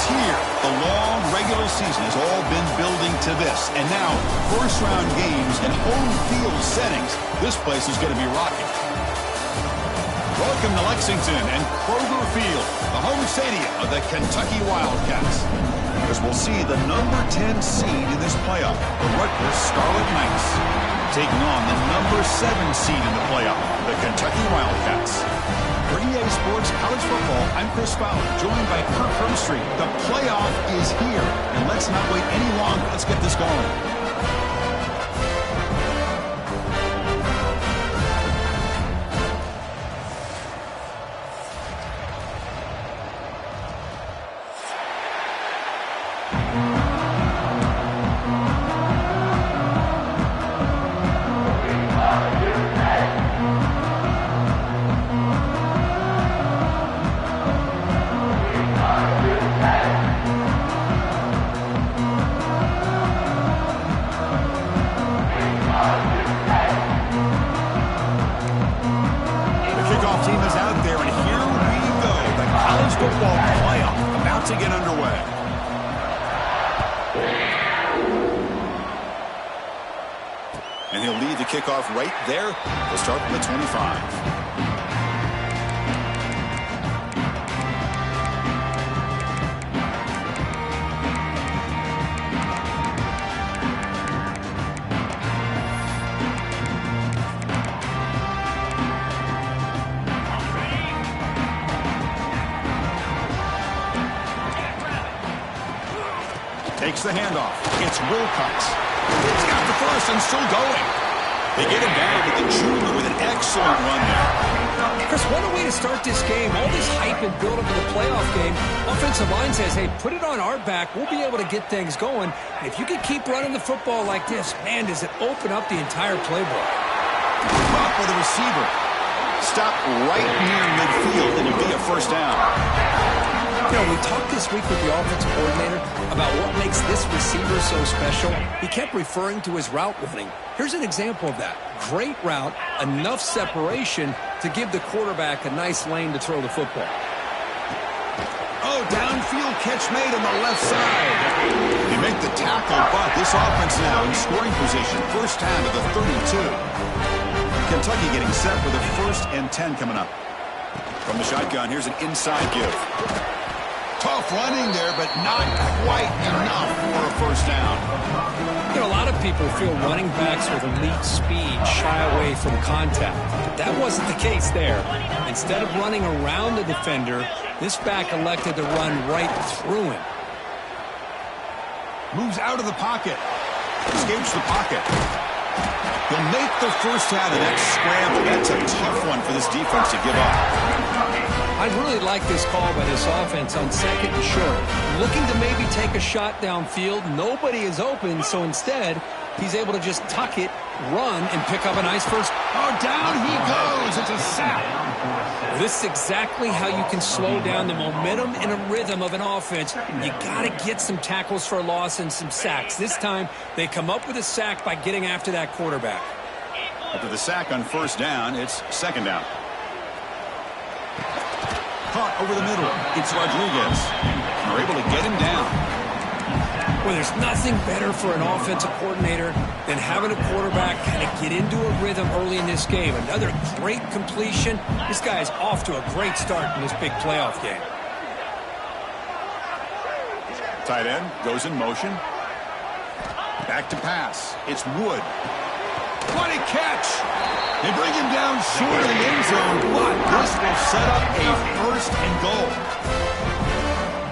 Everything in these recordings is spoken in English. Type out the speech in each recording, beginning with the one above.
here. The long regular season has all been building to this. And now, first-round games and home field settings. This place is going to be rocking. Welcome to Lexington and Kroger Field, the home stadium of the Kentucky Wildcats. As we'll see the number 10 seed in this playoff, the Rutgers Scarlet Knights, taking on the number 7 seed in the playoff, the Kentucky Wildcats. For EA Sports College Football, I'm Chris Fowler, joined by Kirk Hermstreet. The playoff is here, and let's not wait any longer. Let's get this going. Football playoff about to get underway. And he'll lead the kickoff right there. We'll start from the 25. Takes the handoff. It's Wilcox. He's got the first and still going. They get him down to the junior with an excellent run there. Chris, what a way to start this game. All this hype and build up for the playoff game. Offensive line says, hey, put it on our back. We'll be able to get things going. And if you can keep running the football like this, man, does it open up the entire playbook. Caught for the receiver. Stop right near midfield, and it'll be a first down. You know, we talked this week with the offensive coordinator about what makes this receiver so special. He kept referring to his route running. Here's an example of that. Great route, enough separation to give the quarterback a nice lane to throw the football. Oh, downfield catch made on the left side. They make the tackle, but this offense now in scoring position. First down to the 32. Kentucky getting set for the 1st and 10 coming up. From the shotgun, here's an inside give. Tough running there, but not quite enough for a first down. You know, a lot of people feel running backs with elite speed shy away from contact. But that wasn't the case there. Instead of running around the defender, this back elected to run right through him. Moves out of the pocket. Escapes the pocket. He'll make the first out of the next scramble. That's a tough one for this defense to give up. I really like this call by this offense on 2nd and short. Looking to maybe take a shot downfield. Nobody is open, so instead, he's able to just tuck it, run, and pick up a nice first. Oh, down he goes. It's a sack. This is exactly how you can slow down the momentum and a rhythm of an offense. You got to get some tackles for a loss and some sacks. This time, they come up with a sack by getting after that quarterback. After the sack on first down, it's 2nd down. Caught over the middle. It's Rodriguez. They're able to get him down. Well, there's nothing better for an offensive coordinator than having a quarterback kind of get into a rhythm early in this game. Another great completion. This guy is off to a great start in this big playoff game. Tight end goes in motion. Back to pass. It's Wood. What a catch! They bring him down short of the end zone, but this will set up a 1st and goal.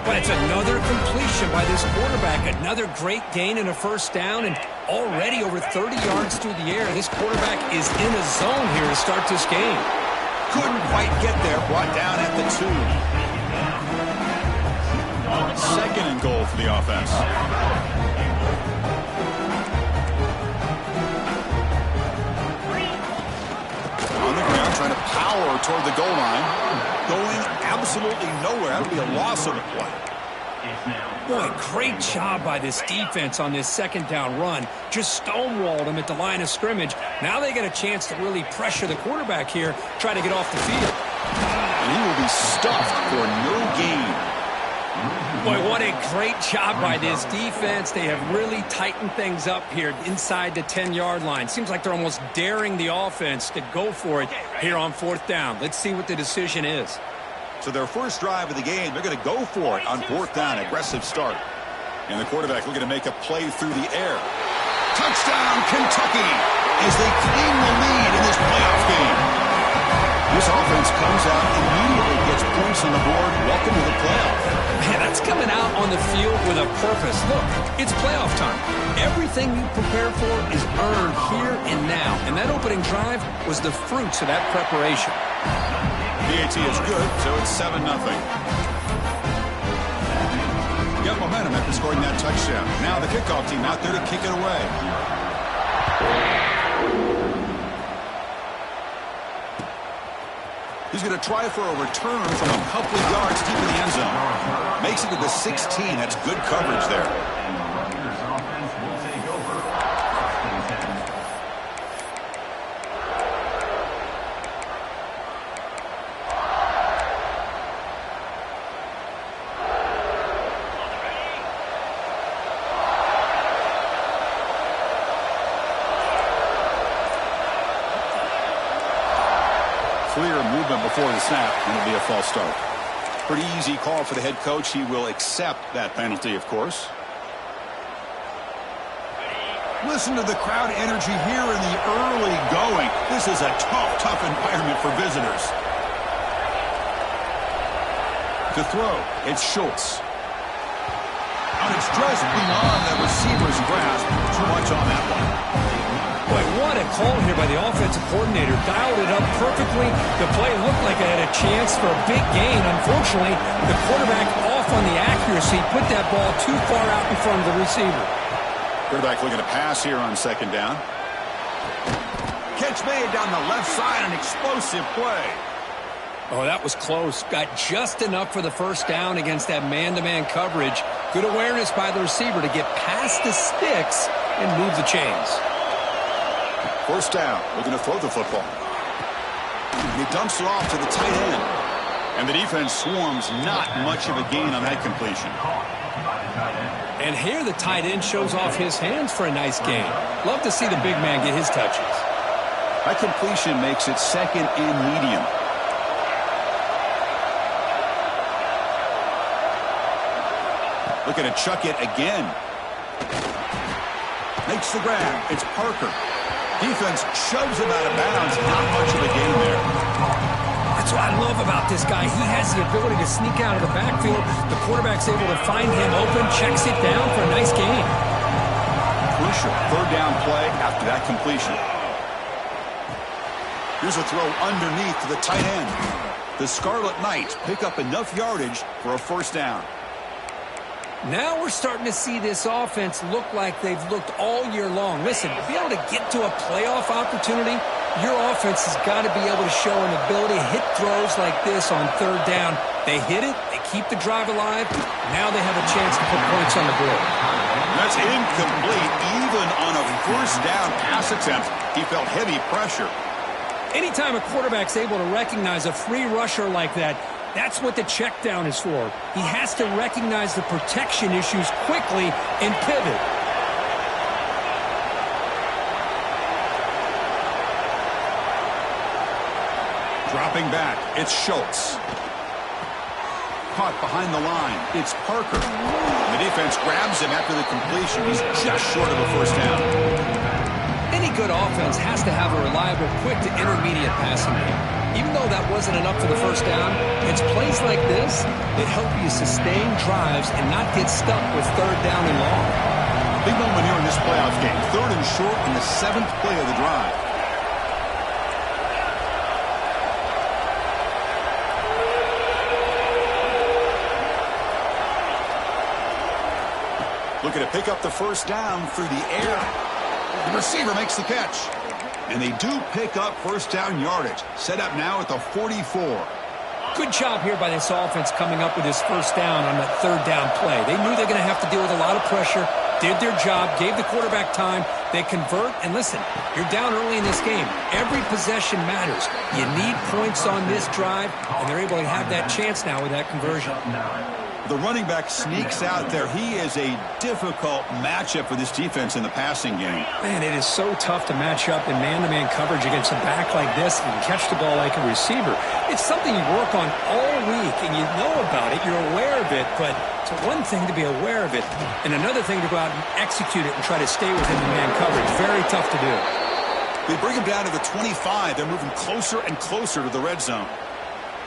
But it's another completion by this quarterback. Another great gain and a first down, and already over 30 yards through the air. This quarterback is in a zone here to start this game. Couldn't quite get there. Brought down at the 2. 2nd and goal for the offense. Trying to power toward the goal line. Going absolutely nowhere. That would be a loss of the play. Boy, great job by this defense on this 2nd down run. Just stonewalled him at the line of scrimmage. Now they get a chance to really pressure the quarterback here, try to get off the field. And he will be stuffed for no gain. Boy, what a great job by this defense. They have really tightened things up here inside the 10-yard line. Seems like they're almost daring the offense to go for it here on 4th down. Let's see what the decision is. So their first drive of the game, they're going to go for it on 4th down. Aggressive start. And the quarterback looking to make a play through the air. Touchdown, Kentucky, as they claim the lead in this playoff game. This offense comes out, immediately gets points on the board. Welcome to the playoff. Man, that's coming out on the field with a purpose. Look, it's playoff time. Everything you prepare for is earned here and now. And that opening drive was the fruits of that preparation. PAT is good, so it's 7-0. Got momentum after scoring that touchdown. Now the kickoff team out there to kick it away. He's going to try for a return from a couple of yards deep in the end zone. Makes it to the 16. That's good coverage there. Rutgers offense will take over. Clear movement before the snap, and it'll be a false start. Pretty easy call for the head coach. He will accept that penalty, of course. Listen to the crowd energy here in the early going. This is a tough environment for visitors. To throw, it's Schultz. And it's just beyond the receiver's grasp. Too much on that one. Boy, what a call here by the offensive coordinator. Dialed it up perfectly. The play looked like it had a chance for a big gain. Unfortunately, the quarterback off on the accuracy, put that ball too far out in front of the receiver. Quarterback looking to pass here on 2nd down. Catch made down the left side, an explosive play. Oh, that was close. Got just enough for the first down against that man-to-man coverage. Good awareness by the receiver to get past the sticks and move the chains. 1st down, looking to throw the football. He dumps it off to the tight end. And the defense swarms, not much of a gain on that completion. And here the tight end shows off his hands for a nice gain. Love to see the big man get his touches. That completion makes it 2nd and medium. Looking to chuck it again. Makes the grab. It's Parker. Defense shoves him out of bounds. Not much of a gain there. That's what I love about this guy. He has the ability to sneak out of the backfield. The quarterback's able to find him open, checks it down for a nice gain. Crucial 3rd down play after that completion. Here's a throw underneath to the tight end. The Scarlet Knights pick up enough yardage for a 1st down. Now we're starting to see this offense look like they've looked all year long. Listen, to be able to get to a playoff opportunity, your offense has got to be able to show an ability to hit throws like this on 3rd down. They hit it, they keep the drive alive. Now they have a chance to put points on the board. That's incomplete. Even on a 1st down pass attempt, he felt heavy pressure. Anytime a quarterback's able to recognize a free rusher like that, that's what the check down is for. He has to recognize the protection issues quickly and pivot. Dropping back, it's Schultz. Caught behind the line, it's Parker. The defense grabs him after the completion. He's just short of a 1st down. Any good offense has to have a reliable, quick to intermediate passing game. Even though that wasn't enough for the 1st down, it's plays like this that help you sustain drives and not get stuck with 3rd down and long. Big moment here in this playoff game. 3rd and short in the 7th play of the drive. Looking to pick up the 1st down through the air. The receiver makes the catch. And they do pick up 1st down yardage. Set up now at the 44. Good job here by this offense coming up with his 1st down on that 3rd down play. They knew they're going to have to deal with a lot of pressure, did their job, gave the quarterback time. They convert, and listen, you're down early in this game. Every possession matters. You need points on this drive, and they're able to have that chance now with that conversion. The running back sneaks out there. He is a difficult matchup for this defense in the passing game. Man, it is so tough to match up in man-to-man coverage against a back like this and catch the ball like a receiver. It's something you work on all week, and you know about it. You're aware of it, but it's one thing to be aware of it, and another thing to go out and execute it and try to stay within the man coverage. Very tough to do. They bring him down to the 25. They're moving closer and closer to the red zone.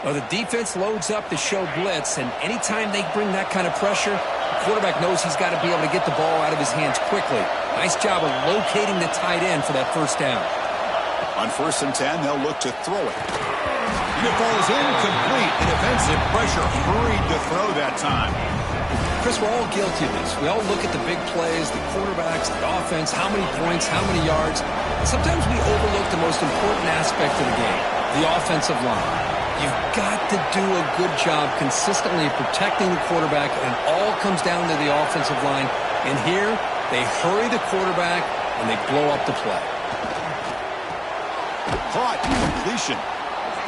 Well, the defense loads up to show blitz, and anytime they bring that kind of pressure, the quarterback knows he's got to be able to get the ball out of his hands quickly. Nice job of locating the tight end for that first down. On 1st and 10, they'll look to throw it. And it falls incomplete. The defensive pressure hurried to throw that time. Chris, we're all guilty of this. We all look at the big plays, the quarterbacks, the offense, how many points, how many yards. And sometimes we overlook the most important aspect of the game, the offensive line. You've got to do a good job consistently protecting the quarterback, and it all comes down to the offensive line. And here, they hurry the quarterback, and they blow up the play. Caught, completion.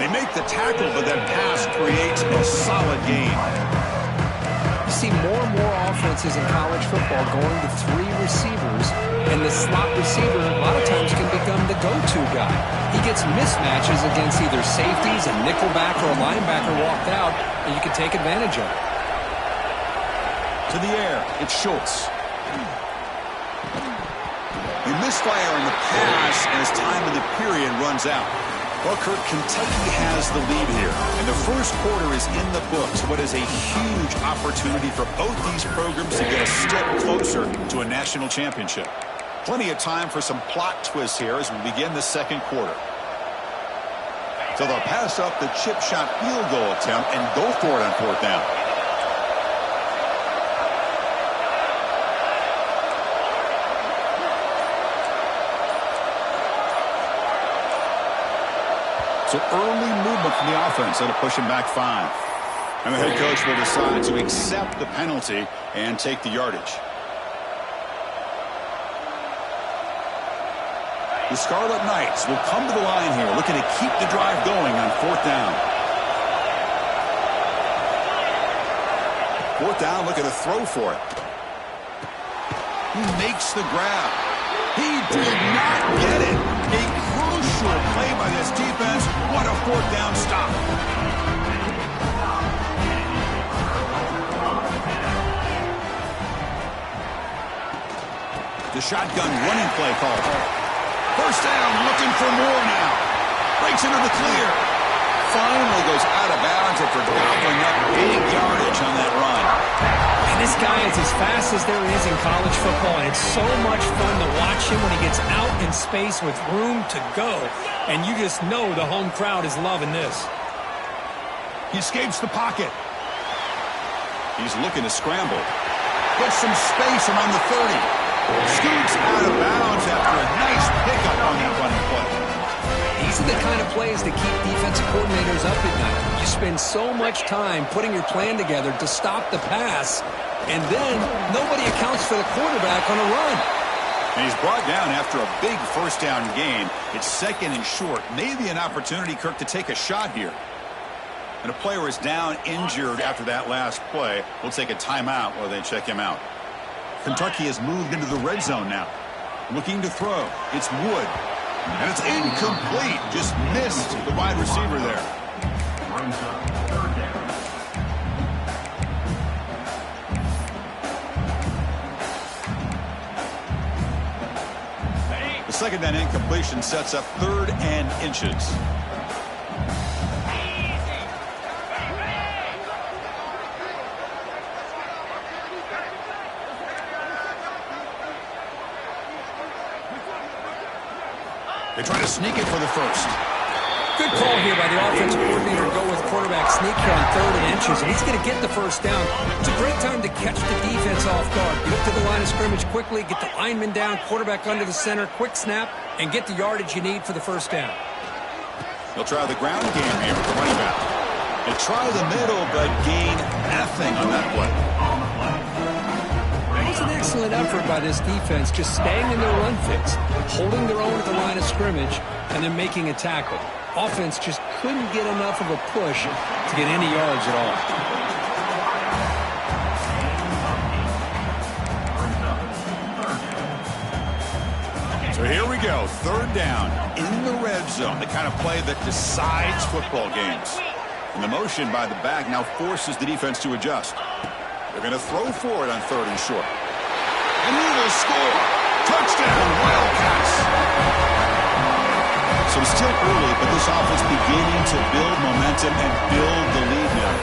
They make the tackle, but that pass creates a solid gain. You see more and more offenses in college football going to 3 receivers, and the slot receiver a lot of times can become the go-to guy. He gets mismatches against either safeties, a nickelback, or a linebacker walked out, and you can take advantage of it. To the air, it's Schultz. They misfire on the pass as time in the period runs out. Well, Kurt, Kentucky has the lead here, and the first quarter is in the books. What is a huge opportunity for both these programs to get a step closer to a national championship. Plenty of time for some plot twists here as we begin the second quarter. So they'll pass up the chip shot field goal attempt and go for it on 4th down. So early movement from the offense that'll push him back 5. And the head coach will decide to accept the penalty and take the yardage. The Scarlet Knights will come to the line here, looking to keep the drive going on 4th down. 4th down, looking to throw for it. He makes the grab. He did not get it. A crucial play by this defense. What a 4th down stop. The shotgun running play call. First down, looking for more now. Breaks into the clear. Finally goes out of bounds after gobbling up big yardage on that run. And this guy is as fast as there is in college football, and it's so much fun to watch him when he gets out in space with room to go. And you just know the home crowd is loving this. He escapes the pocket. He's looking to scramble. Gets some space around the 30. Scoots out of bounds after a nice pickup on that running play. These are the kind of plays that keep defensive coordinators up at night. You spend so much time putting your plan together to stop the pass, and then nobody accounts for the quarterback on a run. And he's brought down after a big first down game. It's 2nd and short. Maybe an opportunity, Kirk, to take a shot here. And a player is down injured after that last play. We'll take a timeout while they check him out. Kentucky has moved into the red zone now. Looking to throw. It's Wood. And it's incomplete. Just missed the wide receiver there. The second down incompletion sets up 3rd and inches. They try to sneak it for the first. Good call here by the offensive coordinator to go with quarterback sneak here on 3rd and inches, and he's going to get the first down. It's a great time to catch the defense off guard. Get up to the line of scrimmage quickly, get the lineman down, quarterback under the center, quick snap, and get the yardage you need for the first down. They'll try the ground game here with the running back. They try the middle, but gain nothing on that play. It was an excellent effort by this defense, just staying in their run fits, holding their own at the line of scrimmage, and then making a tackle. Offense just couldn't get enough of a push to get any yards at all. So here we go, third down in the red zone, the kind of play that decides football games. And the motion by the back now forces the defense to adjust. They're going to throw for it on third and short. And he will score. Touchdown, Wildcats. So it's still early, but this offense beginning to build momentum and build the lead now.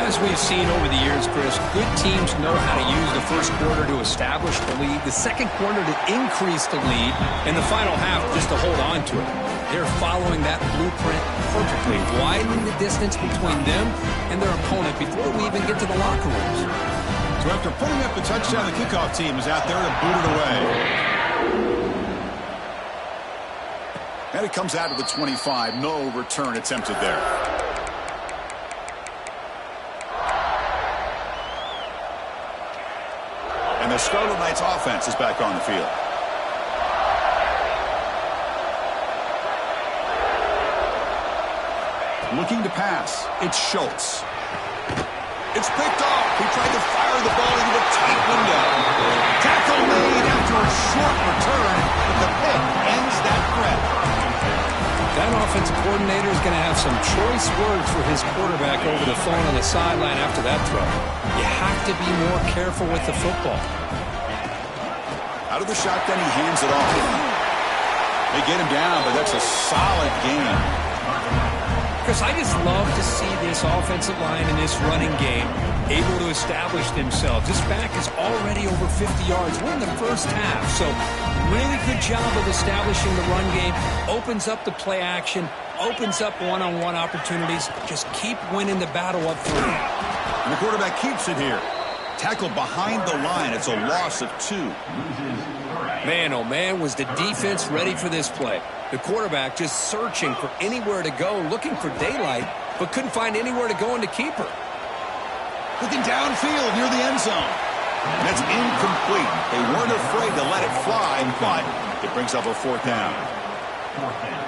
As we've seen over the years, Chris, good teams know how to use the first quarter to establish the lead, the second quarter to increase the lead, and the final half just to hold on to it. They're following that blueprint perfectly, widening the distance between them and their opponent before we even get to the locker rooms. So after putting up the touchdown, the kickoff team is out there to boot it away. And it comes out of the 25. No return attempted there. And the Scarlet Knights offense is back on the field. Looking to pass. It's Schultz. It's picked off. He tried to fire the ball into a tight window. Tackle made after a short return, but the pick ends that threat. That offensive coordinator is going to have some choice words for his quarterback over the phone on the sideline after that throw. You have to be more careful with the football. Out of the shotgun, he hands it off. They get him down, but that's a solid game. Chris, I just love to see this offensive line in this running game able to establish themselves. This back is already over 50 yards. We're in the first half, so really good job of establishing the run game. Opens up the play action, opens up one-on-one opportunities. Just keep winning the battle up front. And the quarterback keeps it here. Tackled behind the line. It's a loss of 2. Man, oh man, was the defense ready for this play. The quarterback just searching for anywhere to go, looking for daylight, but couldn't find anywhere to go in the keeper. Looking downfield near the end zone. That's incomplete. They weren't afraid to let it fly, but it brings up a 4th down.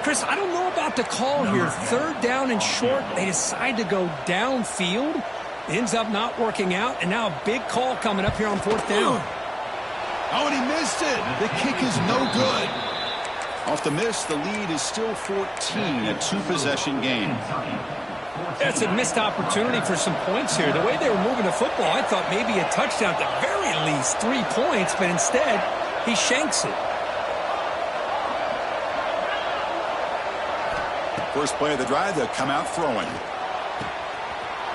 Chris, I don't know about the call here. 3rd down and short. They decide to go downfield. Ends up not working out, and now a big call coming up here on 4th down. Oh, and he missed it. The kick is no good. Off the miss, the lead is still 14, a 2-possession game. That's a missed opportunity for some points here. The way they were moving the football, I thought maybe a touchdown, at the very least 3 points, but instead, he shanks it. First play of the drive, they'll come out throwing.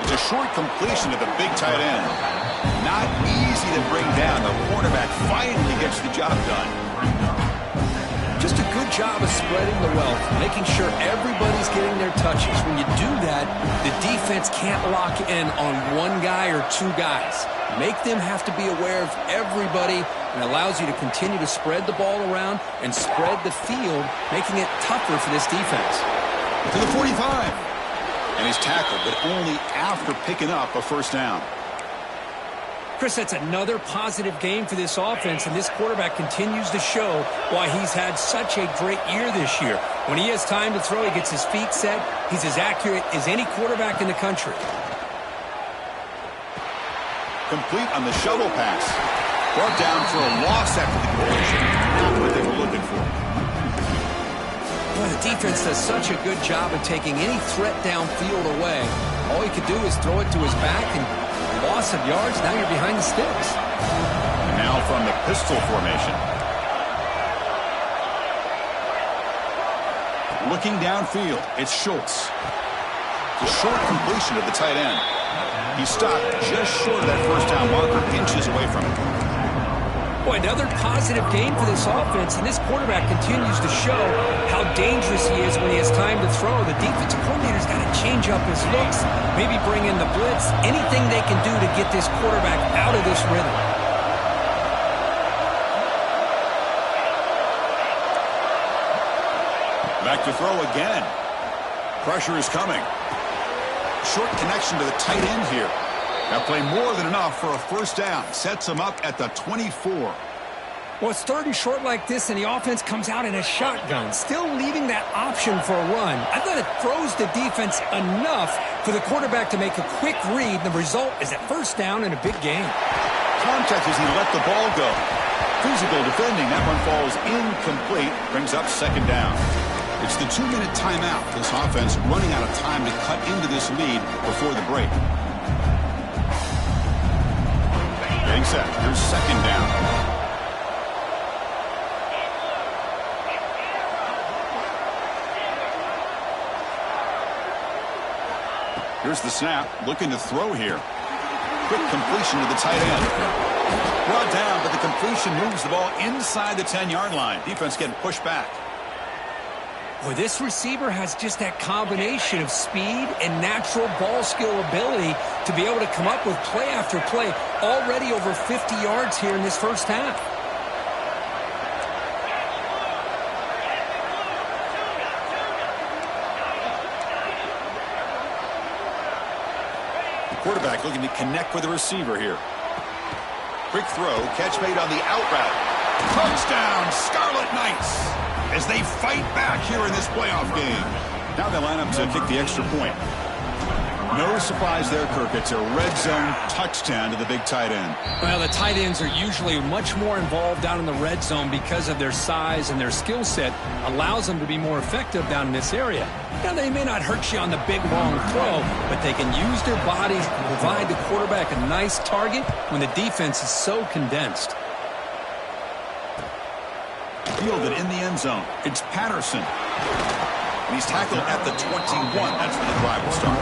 It's a short completion to the big tight end. Not easy to bring down. The quarterback finally gets the job done. Just a good job of spreading the wealth, making sure everybody's getting their touches. When you do that, the defense can't lock in on one guy or 2 guys. Make them have to be aware of everybody, and allows you to continue to spread the ball around and spread the field, making it tougher for this defense. To the 45. And he's tackled, but only after picking up a 1st down. Chris, that's another positive game for this offense, and this quarterback continues to show why he's had such a great year this year. When he has time to throw, he gets his feet set. He's as accurate as any quarterback in the country. Complete on the shovel pass. Brought down for a loss after the collision. Not what they were looking for. Well, the defense does such a good job of taking any threat downfield away. All he could do is throw it to his back, and loss of yards, now you're behind the sticks. And now from the pistol formation. Looking downfield, it's Schultz. The short completion of the tight end. He stopped just short of that 1st down marker, inches away from it. Boy, another positive game for this offense, and this quarterback continues to show how dangerous he is when he has time to throw. The defensive coordinator's got to change up his looks, maybe bring in the blitz, anything they can do to get this quarterback out of this rhythm. Back to throw again. Pressure is coming. Short connection to the tight end here. That play more than enough for a 1st down. Sets him up at the 24. Well, it's 3rd and short like this, and the offense comes out in a shotgun, still leaving that option for a run. I thought it throws the defense enough for the quarterback to make a quick read. The result is a 1st down and a big game. Contact as he let the ball go. physical defending. That one falls incomplete. Brings up second down. It's the 2-minute timeout. This offense running out of time to cut into this lead before the break. Getting set. Here's second down. Here's the snap. Looking to throw here. Quick completion to the tight end. Brought down, but the completion moves the ball inside the 10-yard line. Defense getting pushed back. Boy, this receiver has just that combination of speed and natural ball skill ability to be able to come up with play after play. Already over 50 yards here in this first half. The quarterback looking to connect with the receiver here. Quick throw, catch made on the out route. Touchdown, Scarlet Knights, as they fight back here in this playoff game. Now they line up to kick the extra point. No surprise there, Kirk. It's a red zone touchdown to the big tight end. Well, the tight ends are usually much more involved down in the red zone because of their size, and their skill set allows them to be more effective down in this area. Now, they may not hurt you on the big, long throw, but they can use their bodies to provide the quarterback a nice target when the defense is so condensed. Fielded in the end zone. It's Patterson. And he's tackled at the 21. That's where the drive will start.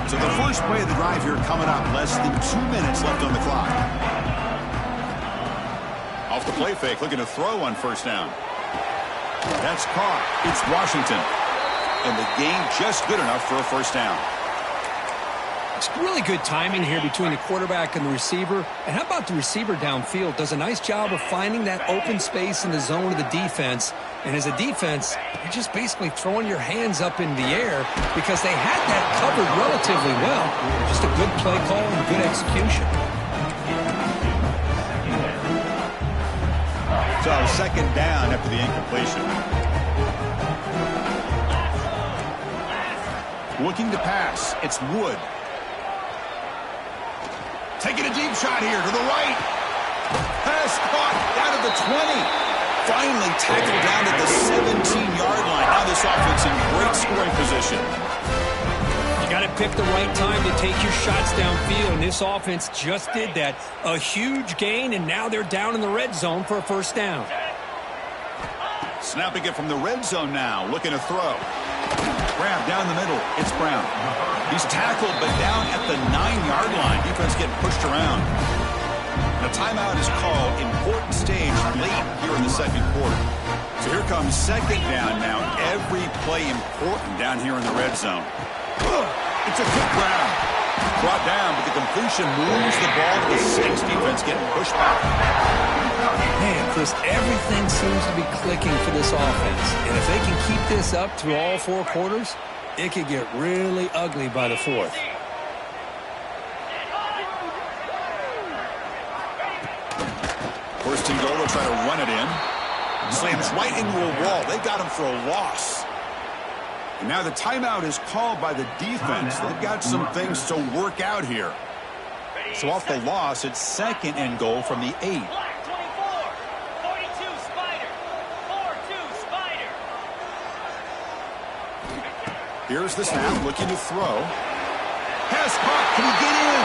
So the first play of the drive here coming up. Less than 2 minutes left on the clock. Off the play fake, looking to throw on first down. That's caught. It's Washington. And the game just good enough for a first down. It's really good timing here between the quarterback and the receiver. And how about the receiver downfield? Does a nice job of finding that open space in the zone of the defense. And as a defense, you're just basically throwing your hands up in the air because they had that covered relatively well. Just a good play call and good execution. So second down after the incompletion. Looking to pass. It's Wood. Taking a deep shot here to the right. Pass caught down at the 20. Finally tackled down at the 17-yard line. Now this offense in great scoring position. You got to pick the right time to take your shots downfield, and this offense just did that. A huge gain, and now they're down in the red zone for a first down. Snapping it from the red zone now. Looking to throw. Grab down the middle. It's Brown. He's tackled, but down at the 9-yard line. Defense getting pushed around. The timeout is called. Important stage late here in the second quarter. So here comes second down now. Every play important down here in the red zone. It's a good grab. Brought down, but the completion moves the ball to the 6. Defense getting pushed back. Man, Chris, everything seems to be clicking for this offense. And if they can keep this up through all 4 quarters, it could get really ugly by the 4th. First and goal, they'll try to run it in. Slams right into a wall. They got him for a loss. And now the timeout is called by the defense. They've got some things to work out here. So off the loss, it's second and goal from the 8. Here's the snap, looking to throw. Pass caught, can he get in?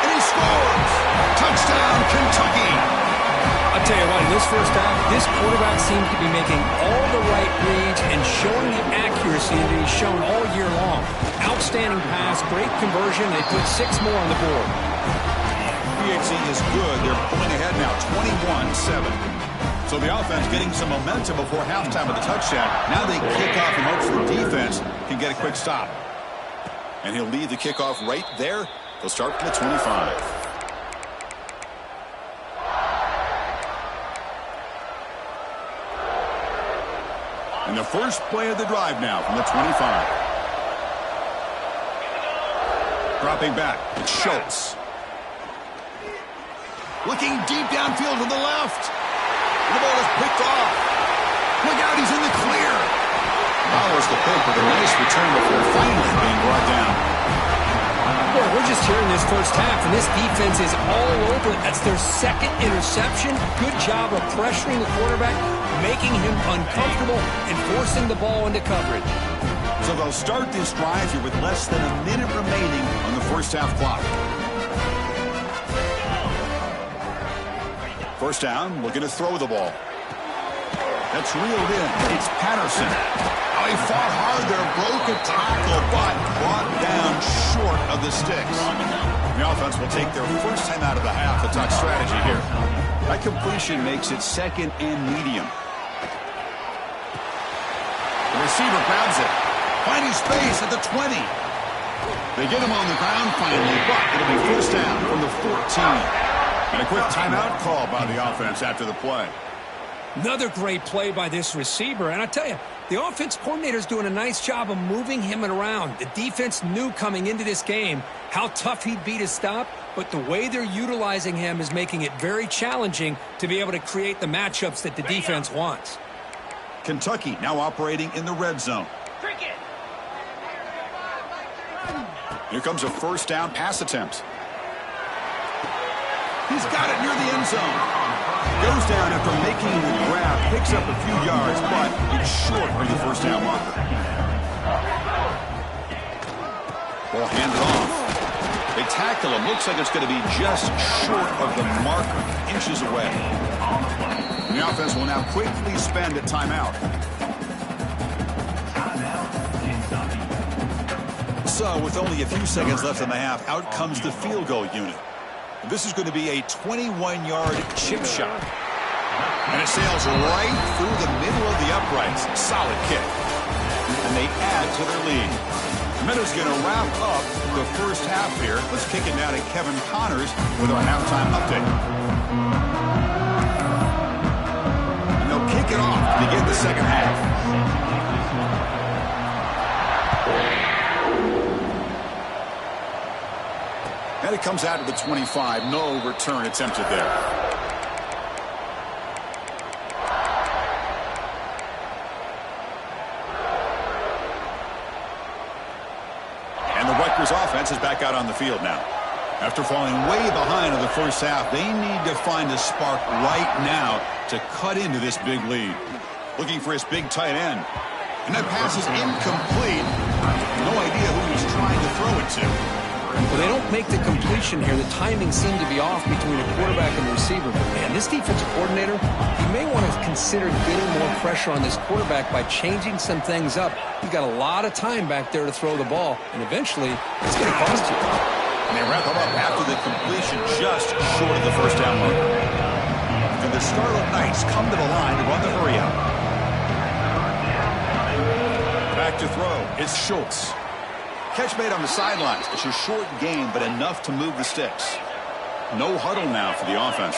And he scores! Touchdown, Kentucky! I'll tell you what, in this first half, this quarterback seems to be making all the right reads and showing the accuracy that he's shown all year long. Outstanding pass, great conversion. They put 6 more on the board. PHC is good. They're pulling ahead now, 21-7. So the offense getting some momentum before halftime of the touchdown. Now they kick off in hopes the defense can get a quick stop. And he'll lead the kickoff right there. They'll start from the 25. And the first play of the drive now from the 25. Dropping back, it's Schultz. Looking deep downfield to the left. The ball is picked off. Look out, he's in the clear. follows the pick with a nice return before finally being brought down. Boy, we're just here in this first half, and this defense is all over it. That's their second interception. Good job of pressuring the quarterback, making him uncomfortable, and forcing the ball into coverage. So they'll start this drive here with less than a minute remaining on the first half clock. First down, looking to throw the ball. That's reeled in. It's Patterson. Oh, he fought hard there, broke a tackle, but brought down short of the sticks. The offense will take their first time out of the half to talk strategy here. That completion makes it second and medium. The receiver grabs it, finding space at the 20. They get him on the ground finally, but it'll be first down from the 14. And a quick timeout call by the offense after the play. Another great play by this receiver. And I tell you, the offense coordinator's doing a nice job of moving him around. The defense knew coming into this game how tough he'd be to stop, but the way they're utilizing him is making it very challenging to be able to create the matchups that the defense wants. Kentucky now operating in the red zone. Here comes a first down pass attempt. He's got it near the end zone. Goes down after making the grab, picks up a few yards, but it's short of the first down marker. Ball handed off. They tackle him. Looks like it's going to be just short of the marker, inches away. And the offense will now quickly spend a timeout. So, with only a few seconds left in the half, out comes the field goal unit. This is going to be a 21-yard chip shot. And it sails right through the middle of the uprights. Solid kick. And they add to their lead. Minutes going to wrap up the first half here. Let's kick it now to Kevin Connors with our halftime update. And they'll kick it off to begin the second half. And it comes out to the 25. No return attempted there. And the Rutgers offense is back out on the field now. After falling way behind in the first half, they need to find a spark right now to cut into this big lead. Looking for his big tight end. And that pass is incomplete. No idea who he's trying to throw it to. Well, they don't make the completion here. The timing seemed to be off between the quarterback and the receiver. But, man, this defensive coordinator, he may want to consider getting more pressure on this quarterback by changing some things up. He's got a lot of time back there to throw the ball, and eventually it's going to cost you. And they wrap him up after the completion just short of the first down marker. And the Scarlet Knights come to the line to run the hurry out. Back to throw. It's Schultz. Catch made on the sidelines. It's a short game, but enough to move the sticks. No huddle now for the offense.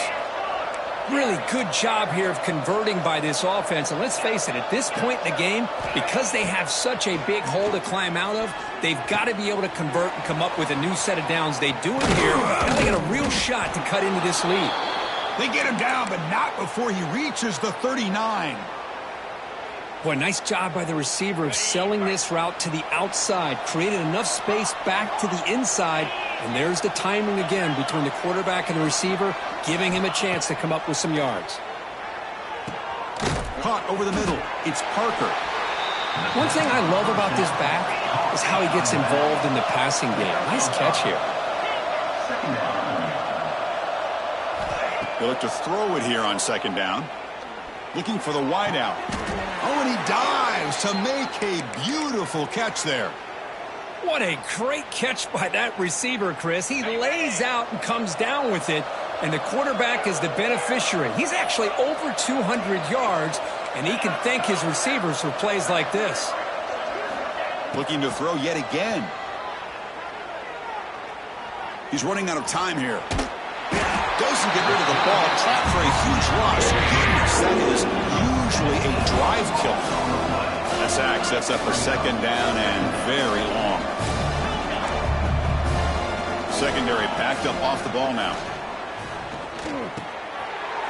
Really good job here of converting by this offense. And let's face it, at this point in the game, because they have such a big hole to climb out of, they've got to be able to convert and come up with a new set of downs. They do it here. Now they got a real shot to cut into this lead. They get him down, but not before he reaches the 39. Boy, nice job by the receiver of selling this route to the outside. Created enough space back to the inside. And there's the timing again between the quarterback and the receiver, giving him a chance to come up with some yards. Caught over the middle. It's Parker. One thing I love about this back is how he gets involved in the passing game. Nice catch here. They look to throw it here on second down. Looking for the wideout. Oh, and he dives to make a beautiful catch there. What a great catch by that receiver, Chris. He lays out and comes down with it, and the quarterback is the beneficiary. He's actually over 200 yards, and he can thank his receivers for plays like this. Looking to throw yet again. He's running out of time here. Doesn't get rid of the ball. Trapped for a huge loss. Goodness, that is usually a drive kill. That sack sets up a second down and very long. Secondary packed up off the ball now.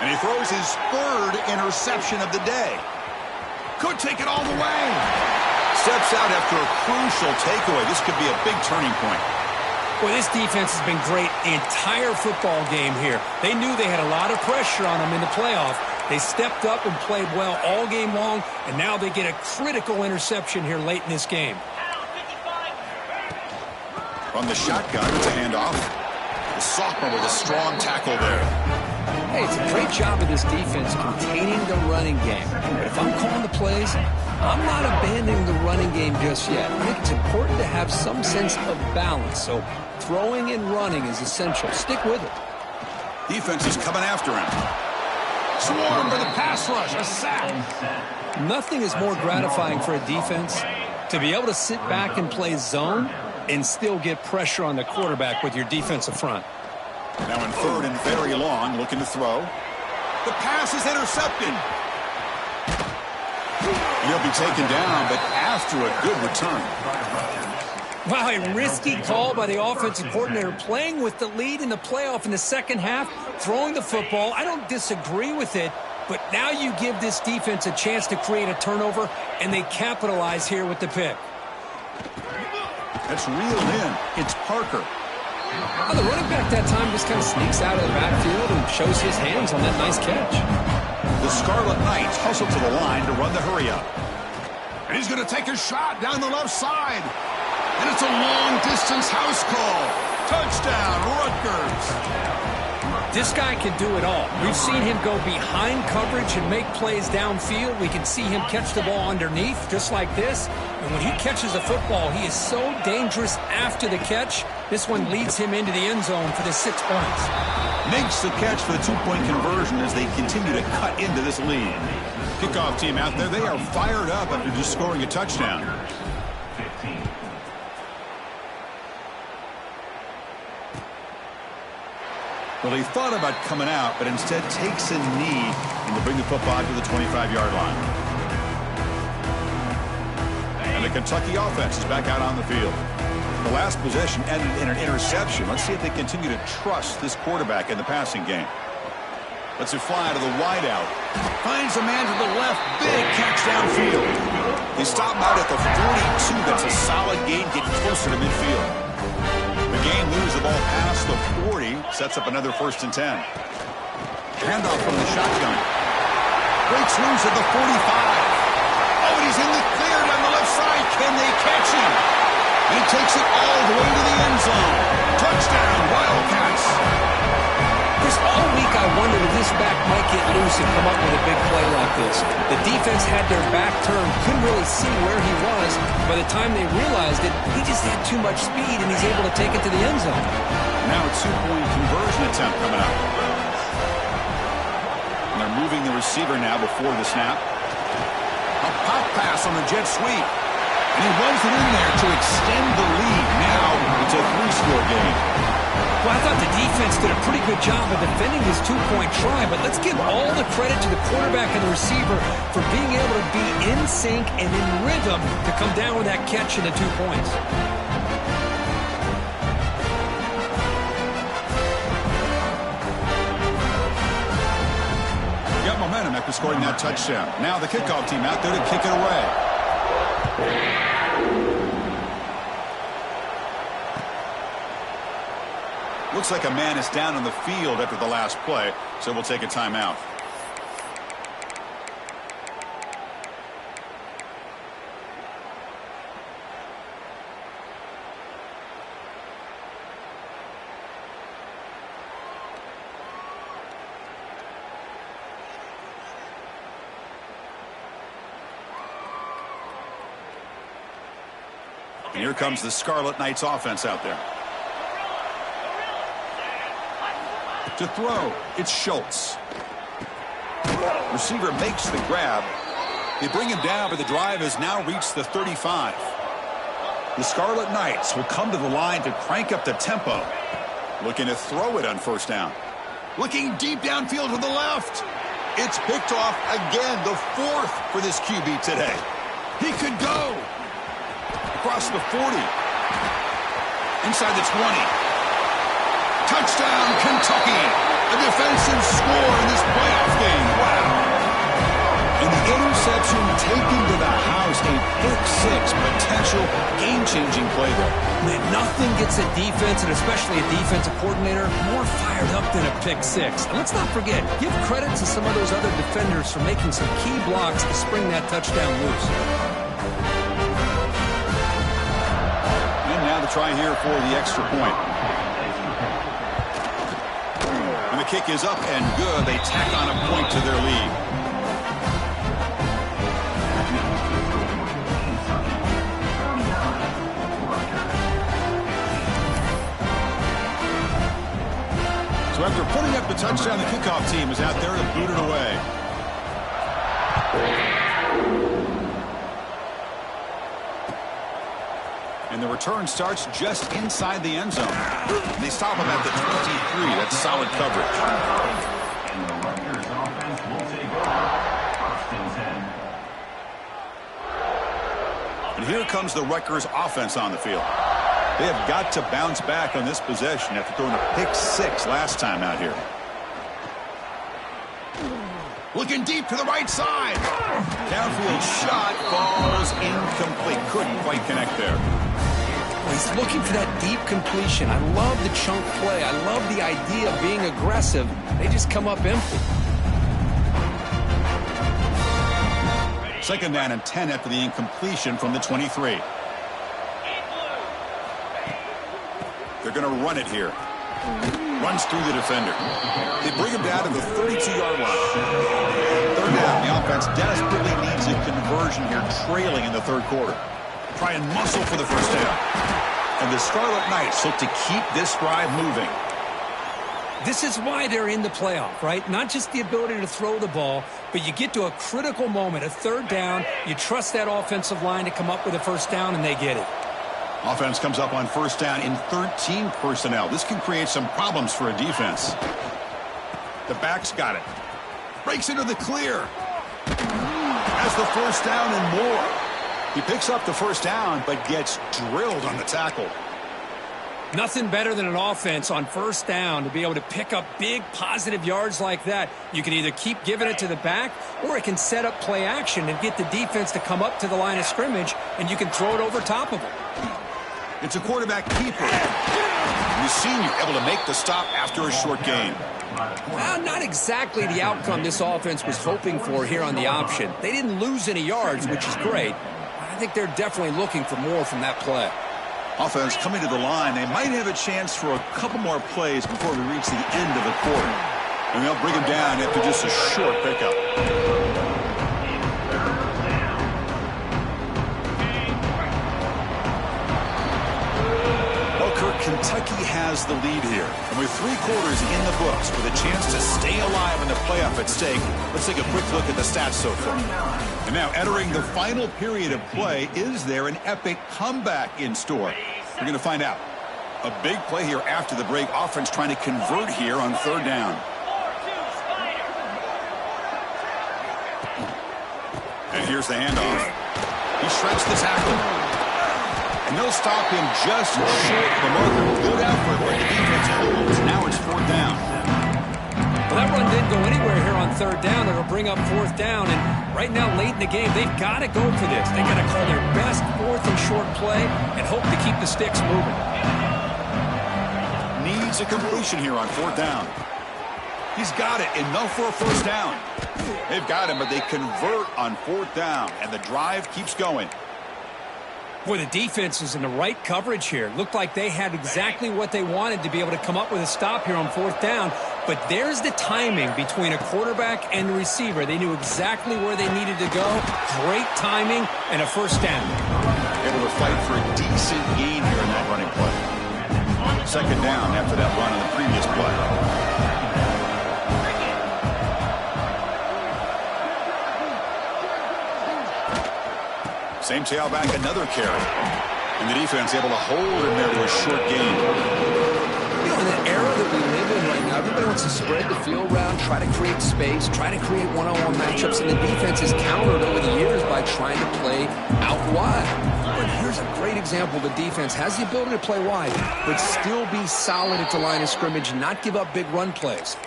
And he throws his third interception of the day. Could take it all the way. Steps out after a crucial takeaway. This could be a big turning point. Boy, this defense has been great the entire football game here. They knew they had a lot of pressure on them in the playoff. They stepped up and played well all game long, and now they get a critical interception here late in this game. From the shotgun, it's a handoff. The sophomore with a strong tackle there. Hey, it's a great job of this defense containing the running game. But if I'm calling the plays, I'm not abandoning the running game just yet. I think it's important to have some sense of balance. So throwing and running is essential. Stick with it. Defense is coming after him. Swarm for the pass rush. A sack. Nothing is more gratifying for a defense to be able to sit back and play zone and still get pressure on the quarterback with your defensive front. Now in third and very long, looking to throw. The pass is intercepted. He'll be taken down, but after a good return. Wow, a risky call by the offensive coordinator, playing with the lead in the playoff in the second half, throwing the football. I don't disagree with it, but now you give this defense a chance to create a turnover, and they capitalize here with the pick. That's reeled in. It's Parker. The running back that time just kind of sneaks out of the backfield and shows his hands on that nice catch. The Scarlet Knights hustle to the line to run the hurry-up. And he's going to take a shot down the left side. And it's a long-distance house call. Touchdown, Rutgers. This guy can do it all. We've seen him go behind coverage and make plays downfield. We can see him catch the ball underneath, just like this. And when he catches the football, he is so dangerous after the catch. This one leads him into the end zone for the 6 points. Makes the catch for the two-point conversion as they continue to cut into this lead. Kickoff team out there, they are fired up after just scoring a touchdown. Well, he thought about coming out, but instead takes a knee and will bring the football to the 25-yard line. And the Kentucky offense is back out on the field. The last possession ended in an interception. Let's see if they continue to trust this quarterback in the passing game. Let's it fly to the wideout. Finds a man to the left. Big catch downfield. They stop him out at the 42. That's a solid gain, getting closer to midfield. The game moves the ball past the 40. Sets up another 1st and 10. Handoff from the shotgun. Breaks loose at the 45. Oh, and he's in the clear down the left side. Can they catch him? And he takes it all the way to the end zone. Touchdown, Wildcats. Chris, all week I wondered if this back might get loose and come up with a big play like this. The defense had their back turned, couldn't really see where he was. By the time they realized it, he just had too much speed, and he's able to take it to the end zone. Now a two-point conversion attempt coming up. And they're moving the receiver now before the snap. A pop pass on the jet sweep. And he runs it in there to extend the lead. Now it's a 3-score game. Well, I thought the defense did a pretty good job of defending this two-point try, but let's give all the credit to the quarterback and the receiver for being able to be in sync and in rhythm to come down with that catch and the 2 points. Got momentum after scoring that touchdown. Now the kickoff team out there to kick it away. Looks like a man is down on the field after the last play, so we'll take a timeout. And here comes the Scarlet Knights offense out there. To throw, it's Schultz. Receiver makes the grab. They bring him down, but the drive has now reached the 35. The Scarlet Knights will come to the line to crank up the tempo. Looking to throw it on 1st down. Looking deep downfield to the left. It's picked off again, the 4th for this QB today. He could go. Across the 40. Inside the 20. Touchdown, Kentucky. A defensive score in this playoff game. Wow. And the interception taken to the house. A pick-6, potential game-changing play there. Man, nothing gets a defense, and especially a defensive coordinator, more fired up than a pick-6. And let's not forget, give credit to some of those other defenders for making some key blocks to spring that touchdown loose. And now the try here for the extra point. And the kick is up and good. They tack on a point to their lead. So after putting up the touchdown, the kickoff team is out there to boot it away. And the return starts just inside the end zone. They stop him at the 23. That's solid coverage. And the Rutgers offense will take first and 10. And here comes the Rutgers offense on the field. They have got to bounce back on this possession after throwing a pick-6 last time out here. Looking deep to the right side. Downfield shot falls incomplete. Couldn't quite connect there. He's looking for that deep completion. I love the chunk play. I love the idea of being aggressive. They just come up empty. Second down and 10 after the incompletion from the 23. They're going to run it here. Runs through the defender. They bring him down to the 32-yard line. Third down. The offense desperately needs a conversion here, trailing in the third quarter. Try and muscle for the first down. And the Scarlet Knights look to keep this drive moving. This is why they're in the playoff, right? Not just the ability to throw the ball, but you get to a critical moment, a third down. You trust that offensive line to come up with a first down, and they get it. Offense comes up on first down in 13 personnel. This can create some problems for a defense. The back's got it. Breaks into the clear. Has the first down and more. He picks up the first down, but gets drilled on the tackle. Nothing better than an offense on first down to be able to pick up big positive yards like that. You can either keep giving it to the back, or it can set up play action and get the defense to come up to the line of scrimmage, and you can throw it over top of them. It's a quarterback keeper. The senior able to make the stop after a short gain. Well, not exactly the outcome this offense was hoping for here on the option. They didn't lose any yards, which is great. I think they're definitely looking for more from that play. Offense coming to the line. They might have a chance for a couple more plays before we reach the end of the quarter. And they'll bring him down after just a short pickup. Kentucky has the lead here. And with 3 quarters in the books with a chance to stay alive in the playoff at stake, let's take a quick look at the stats so far. And now entering the final period of play, is there an epic comeback in store? We're going to find out. A big play here after the break. Offense trying to convert here on third down. And here's the handoff. He shreds the tackle. And they'll stop him just short of the marker. Good effort, but the defense holds. Now it's fourth down. Well, that run didn't go anywhere here on third down. It'll bring up fourth down. And right now, late in the game, they've got to go for this. They've got to call their best fourth and short play and hope to keep the sticks moving. Needs a completion here on fourth down. He's got it. Enough for a first down. They've got him, but they convert on fourth down. And the drive keeps going. Boy, the defense is in the right coverage here. Looked like they had exactly what they wanted to be able to come up with a stop here on fourth down. But there's the timing between a quarterback and the receiver. They knew exactly where they needed to go. Great timing and a first down. Able to fight for a decent gain here in that running play. Second down after that run on the previous play. Same tailback, another carry. And the defense able to hold him there to a short gain. You know, in the era that we live in right now, everybody wants to spread the field around, try to create space, try to create one-on-one matchups, and the defense has countered over the years by trying to play out wide. But here's a great example. The defense has the ability to play wide, but still be solid at the line of scrimmage, not give up big run plays.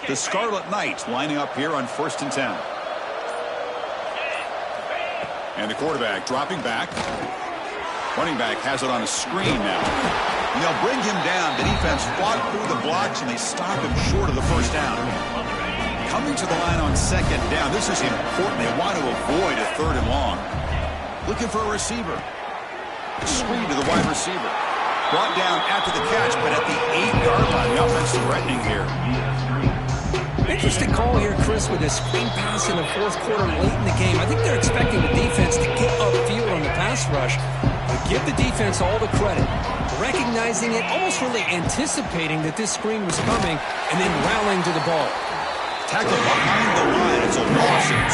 The Scarlet Knights lining up here on 1st and 10. And the quarterback dropping back. Running back has it on a screen now. And they'll bring him down. The defense fought through the blocks, and they stop him short of the first down. Coming to the line on 2nd down. This is important. They want to avoid a 3rd and long. Looking for a receiver. Screen to the wide receiver. Brought down after the catch, but at the 8-yard line. The offense threatening here. Interesting call here, Chris, with a screen pass in the 4th quarter late in the game. I think they're expecting the defense to get upfield on the pass rush. But give the defense all the credit. Recognizing it, almost really anticipating that this screen was coming, and then rallying to the ball. Tackle behind the line. It's a loss of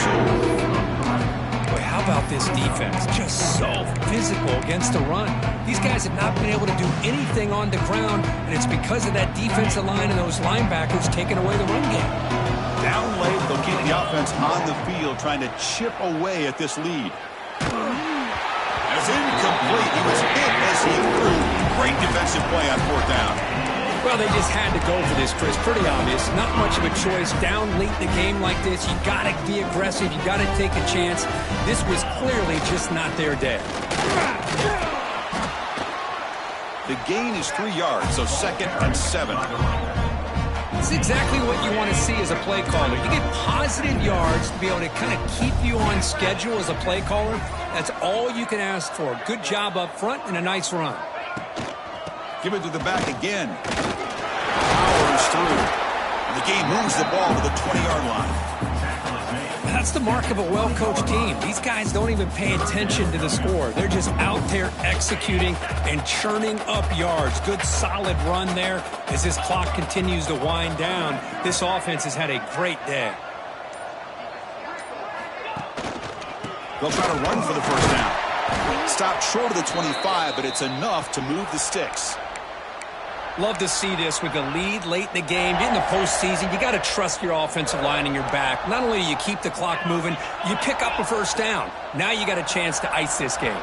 2. Boy, how about this defense? Just so physical against the run. These guys have not been able to do anything on the ground, and it's because of that defensive line and those linebackers taking away the run game. Down late, they'll keep the offense on the field, trying to chip away at this lead. As incomplete, he was hit as he threw. Great defensive play on 4th down. Well, they just had to go for this, Chris. Pretty obvious. Not much of a choice. Down late in the game like this, you got to be aggressive. You got to take a chance. This was clearly just not their day. The gain is 3 yards, so 2nd and 7. It's exactly what you want to see as a play caller. You get positive yards to be able to kind of keep you on schedule as a play caller. That's all you can ask for. Good job up front and a nice run. Give it to the back again. Powers through. And the game moves the ball to the 20-yard line. That's the mark of a well-coached team. These guys don't even pay attention to the score. They're just out there executing and churning up yards. Good, solid run there. As this clock continues to wind down, this offense has had a great day. They'll try to run for the 1st down. Stopped short of the 25, but it's enough to move the sticks. Love to see this with the lead late in the game. In the postseason, you got to trust your offensive line and your back. Not only do you keep the clock moving, you pick up a 1st down. Now you got a chance to ice this game.